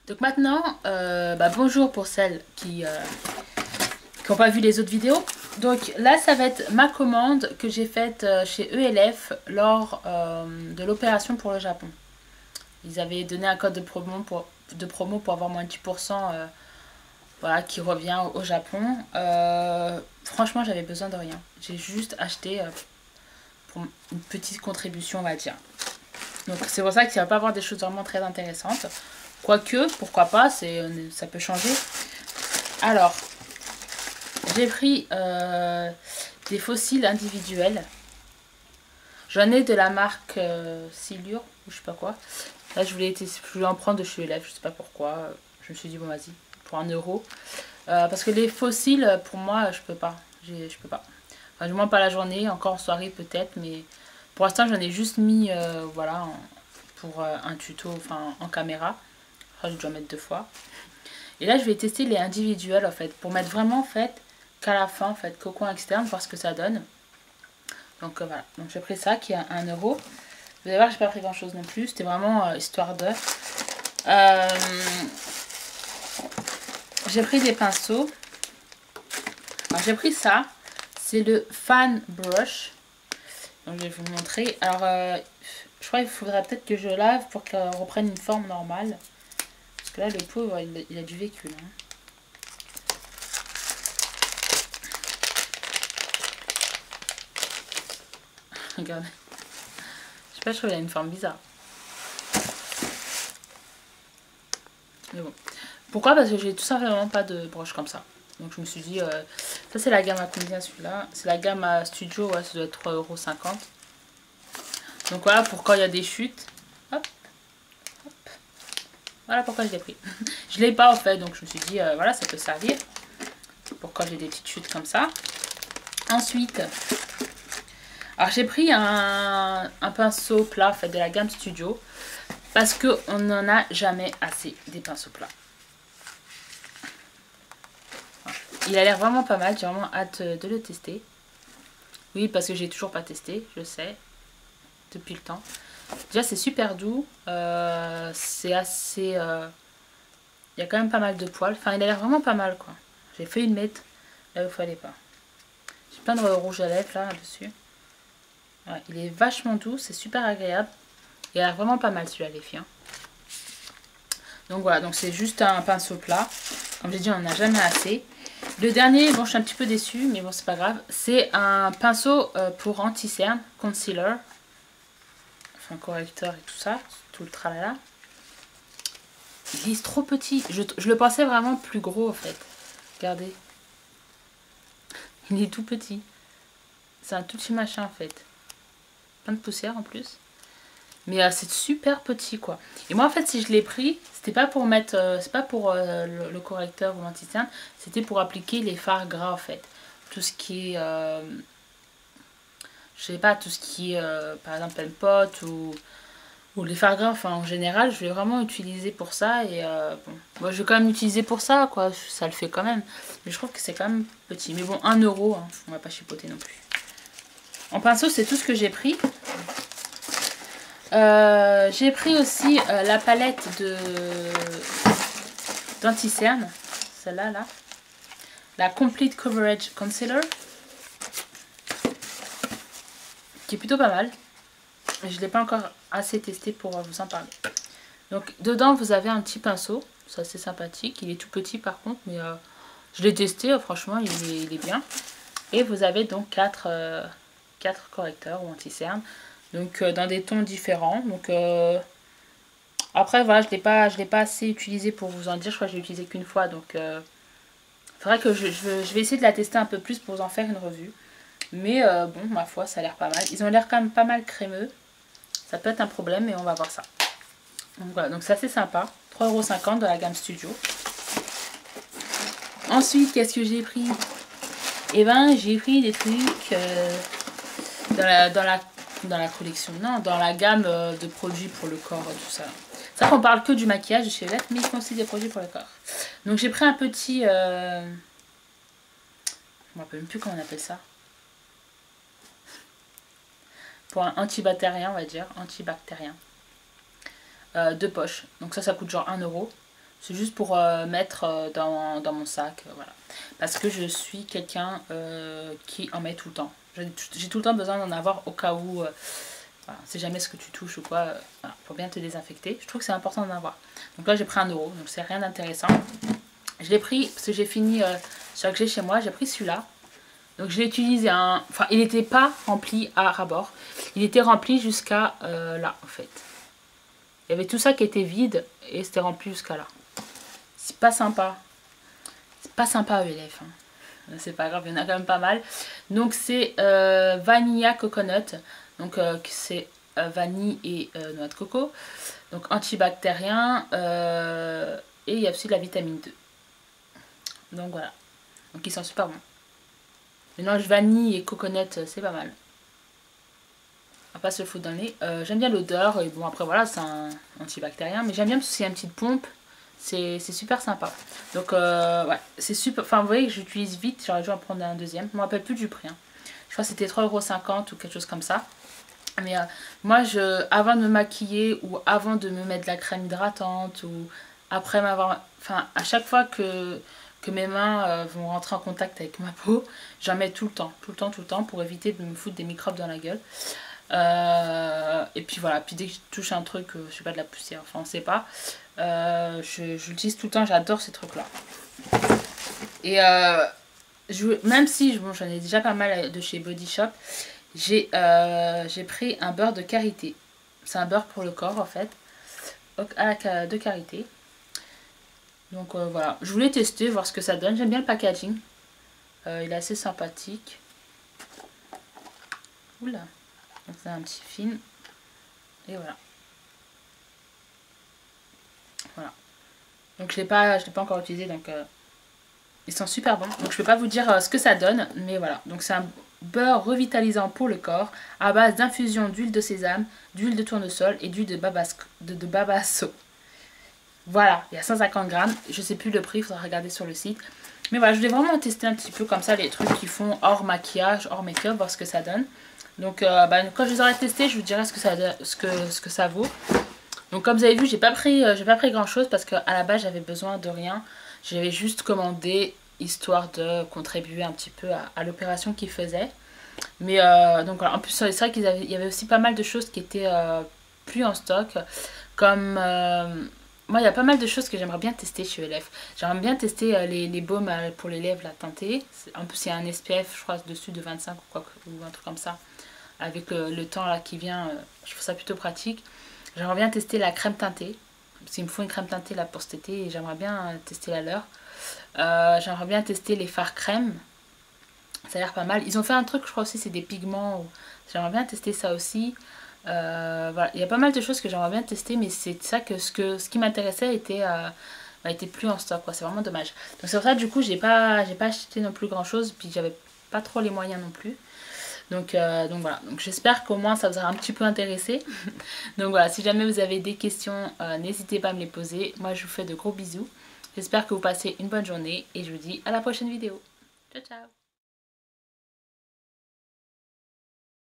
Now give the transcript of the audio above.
Donc maintenant, bonjour pour celles qui n'ont pas vu les autres vidéos. Donc là, ça va être ma commande que j'ai faite chez ELF lors de l'opération pour le Japon. Ils avaient donné un code de promo pour avoir moins de 10% voilà, qui revient au Japon. Franchement, j'avais besoin de rien. J'ai juste acheté pour une petite contribution, on va dire. Donc c'est pour ça qu'il ne va pas avoir des choses vraiment très intéressantes. Quoique, pourquoi pas, ça peut changer. Alors, j'ai pris des fossiles individuels. J'en ai de la marque Silure, ou je sais pas quoi. Là, je voulais en prendre de chez ELF, je sais pas pourquoi. Je me suis dit, bon, vas-y, pour 1 €. Parce que les fossiles, pour moi, je peux pas. Je peux pas. Enfin, du moins pas la journée, encore en soirée peut-être, mais pour l'instant, j'en ai juste mis, voilà, pour un tuto, enfin, en caméra. Je dois mettre 2 fois. Et là, je vais tester les individuels, en fait, pour mettre vraiment, en fait, qu'à la fin, en fait, cocon externe, voir ce que ça donne. Donc, voilà. Donc, j'ai pris ça, qui est à 1 €. Vous allez voir, j'ai pas pris grand-chose non plus. C'était vraiment histoire de... j'ai pris des pinceaux. Alors, j'ai pris ça. C'est le Fan Brush. Donc, je vais vous montrer. Alors, je crois qu'il faudrait peut-être que je lave pour qu'il reprenne une forme normale. Parce que là, le pauvre, il a du vécu. Hein. Regardez. Je sais pas, je trouve qu'il a une forme bizarre. Mais bon. Pourquoi? Parce que j'ai tout simplement pas de broche comme ça. Donc je me suis dit, ça c'est la gamme à combien celui-là? C'est la gamme à Studio, ouais, ça doit être 3,50 €. Donc voilà, pour quand il y a des chutes. Hop, hop. Voilà pourquoi je l'ai pris. Je l'ai pas en fait, donc je me suis dit, voilà, ça peut servir. Pour quand j'ai des petites chutes comme ça. Ensuite, alors j'ai pris un pinceau plat en fait, de la gamme Studio. Parce qu'on n'en a jamais assez des pinceaux plats. Il a l'air vraiment pas mal, j'ai vraiment hâte de le tester. Oui, parce que j'ai toujours pas testé, je sais, depuis le temps. Déjà, c'est super doux, c'est assez... il y a quand même pas mal de poils, enfin, il a l'air vraiment pas mal, quoi. J'ai failli le mettre là où il fallait pas. J'ai plein de rouge à lèvres, là, dessus. Ouais, il est vachement doux, c'est super agréable. Il a l'air vraiment pas mal, celui-là, les filles. Hein. Donc voilà, donc c'est juste un pinceau plat. Comme j'ai dit, on n'en a jamais assez. Le dernier, bon, je suis un petit peu déçue, mais bon, c'est pas grave. C'est un pinceau pour anti-cerne, concealer. Enfin, correcteur et tout ça, tout le tralala. Il est trop petit. Je le pensais vraiment plus gros, en fait. Regardez. Il est tout petit. C'est un tout petit machin, en fait. Plein de poussière, en plus. Mais c'est super petit, quoi. Et moi, en fait, si je l'ai pris, c'était pas pour mettre... c'est pas pour le correcteur ou l'anti-cerne. C'était pour appliquer les fards gras, en fait. Tout ce qui est... je sais pas, tout ce qui est, par exemple, un pot ou les fards gras, enfin, en général, je vais vraiment utiliser pour ça. Et bon, moi, je vais quand même l'utiliser pour ça, quoi. Ça le fait quand même. Mais je trouve que c'est quand même petit. Mais bon, 1 €, hein, on va pas chipoter non plus. En pinceau, c'est tout ce que j'ai pris. J'ai pris aussi la palette d'anti-cerne, celle-là, là. La Complete Coverage Concealer, qui est plutôt pas mal. Je ne l'ai pas encore assez testé pour vous en parler. Donc, dedans, vous avez un petit pinceau. C'est assez sympathique. Il est tout petit, par contre, mais je l'ai testé. Franchement, il est bien. Et vous avez donc 4 correcteurs ou anti-cerne. Donc dans des tons différents. Donc après voilà, je l'ai pas assez utilisé pour vous en dire. Je crois que je l'ai utilisé qu'une fois. Donc faudrait que je vais essayer de la tester un peu plus pour vous en faire une revue. Mais bon, ma foi, ça a l'air pas mal. Ils ont l'air quand même pas mal crémeux. Ça peut être un problème, mais on va voir ça. Donc voilà, donc c'est assez sympa. 3,50 € de la gamme Studio. Ensuite, qu'est-ce que j'ai pris? Eh ben, j'ai pris des trucs dans la collection, non, dans la gamme de produits pour le corps, tout ça. C'est vrai qu'on parle que du maquillage chez ELF, mais ils font aussi des produits pour le corps. Donc j'ai pris un petit... je ne me rappelle même plus comment on appelle ça. Pour un antibactérien, on va dire. Antibactérien. 2 poches. Donc ça coûte genre 1 €. C'est juste pour mettre dans mon sac, voilà. Parce que je suis quelqu'un qui en met tout le temps. J'ai tout le temps besoin d'en avoir au cas où, voilà, c'est jamais ce que tu touches ou quoi, voilà, pour bien te désinfecter. Je trouve que c'est important d'en avoir. Donc là j'ai pris 1 €, donc c'est rien d'intéressant. Je l'ai pris parce que j'ai fini celui que j'ai chez moi, j'ai pris celui-là. Donc je l'ai utilisé, enfin il n'était pas rempli à ras-bord, il était rempli jusqu'à là en fait. Il y avait tout ça qui était vide et c'était rempli jusqu'à là. C'est pas sympa. C'est pas sympa ELF. Hein. C'est pas grave, il y en a quand même pas mal. Donc c'est Vanilla Coconut. Donc c'est vanille et noix de coco. Donc antibactérien. Et il y a aussi de la vitamine 2. Donc voilà. Donc ils sont super bons. Le mélange vanille et coconut, c'est pas mal. On va pas se le foutre dans le nez. J'aime bien l'odeur. Et bon après voilà, c'est un antibactérien. Mais j'aime bien parce qu'il y a une petite pompe. C'est super sympa. Donc ouais, c'est super. Enfin vous voyez que j'utilise vite. J'aurais dû en prendre un deuxième. Je me rappelle plus du prix. Hein. Je crois que c'était 3,50 € ou quelque chose comme ça. Mais moi, avant de me maquiller ou avant de me mettre de la crème hydratante ou après m'avoir... Enfin, à chaque fois que mes mains vont rentrer en contact avec ma peau, j'en mets tout le temps. Tout le temps, tout le temps pour éviter de me foutre des microbes dans la gueule. Et puis voilà, puis dès que je touche un truc, je sais pas, de la poussière, enfin on sait pas, je l'utilise tout le temps, j'adore ces trucs là. Et même si bon, j'en ai déjà pas mal de chez Body Shop, j'ai pris un beurre de karité. C'est un beurre pour le corps en fait, de karité. Donc voilà, je voulais tester, voir ce que ça donne. J'aime bien le packaging, il est assez sympathique. Oula. Donc c'est un petit film. Et voilà. Voilà. Donc je l'ai pas encore utilisé. Donc ils sont super bons. Donc je peux pas vous dire ce que ça donne. Mais voilà. Donc c'est un beurre revitalisant pour le corps. À base d'infusion d'huile de sésame, d'huile de tournesol et d'huile de babasso. Voilà. Il y a 150 grammes. Je sais plus le prix. Il faudra regarder sur le site. Mais voilà. Je voulais vraiment tester un petit peu comme ça les trucs qui font hors maquillage, hors make-up. Voir ce que ça donne. Donc quand je les aurai testés, je vous dirai ce que ça vaut. Donc comme vous avez vu, j'ai pas pris grand chose parce qu'à la base j'avais besoin de rien. J'avais juste commandé histoire de contribuer un petit peu à l'opération qu'ils faisaient. Mais donc voilà, en plus c'est vrai qu'il y avait aussi pas mal de choses qui étaient plus en stock. Comme moi il y a pas mal de choses que j'aimerais bien tester chez ELF. J'aimerais bien tester les baumes pour les lèvres, la teintée. En plus il y a un SPF je crois dessus de 25 ou un truc comme ça. Avec le temps là qui vient, je trouve ça plutôt pratique. J'aimerais bien tester la crème teintée. Parce qu'il me faut une crème teintée là pour cet été et j'aimerais bien tester la leur. J'aimerais bien tester les fards crème. Ça a l'air pas mal. Ils ont fait un truc, je crois aussi, c'est des pigments. J'aimerais bien tester ça aussi. Voilà. Il y a pas mal de choses que j'aimerais bien tester, mais c'est ça que ce qui m'intéressait était plus en stock. C'est vraiment dommage. Donc c'est pour ça du coup j'ai pas acheté non plus grand chose. Puis j'avais pas trop les moyens non plus. Donc voilà, donc j'espère qu'au moins ça vous aura un petit peu intéressé. Donc voilà, si jamais vous avez des questions, n'hésitez pas à me les poser. Moi je vous fais de gros bisous. J'espère que vous passez une bonne journée et je vous dis à la prochaine vidéo. Ciao ciao.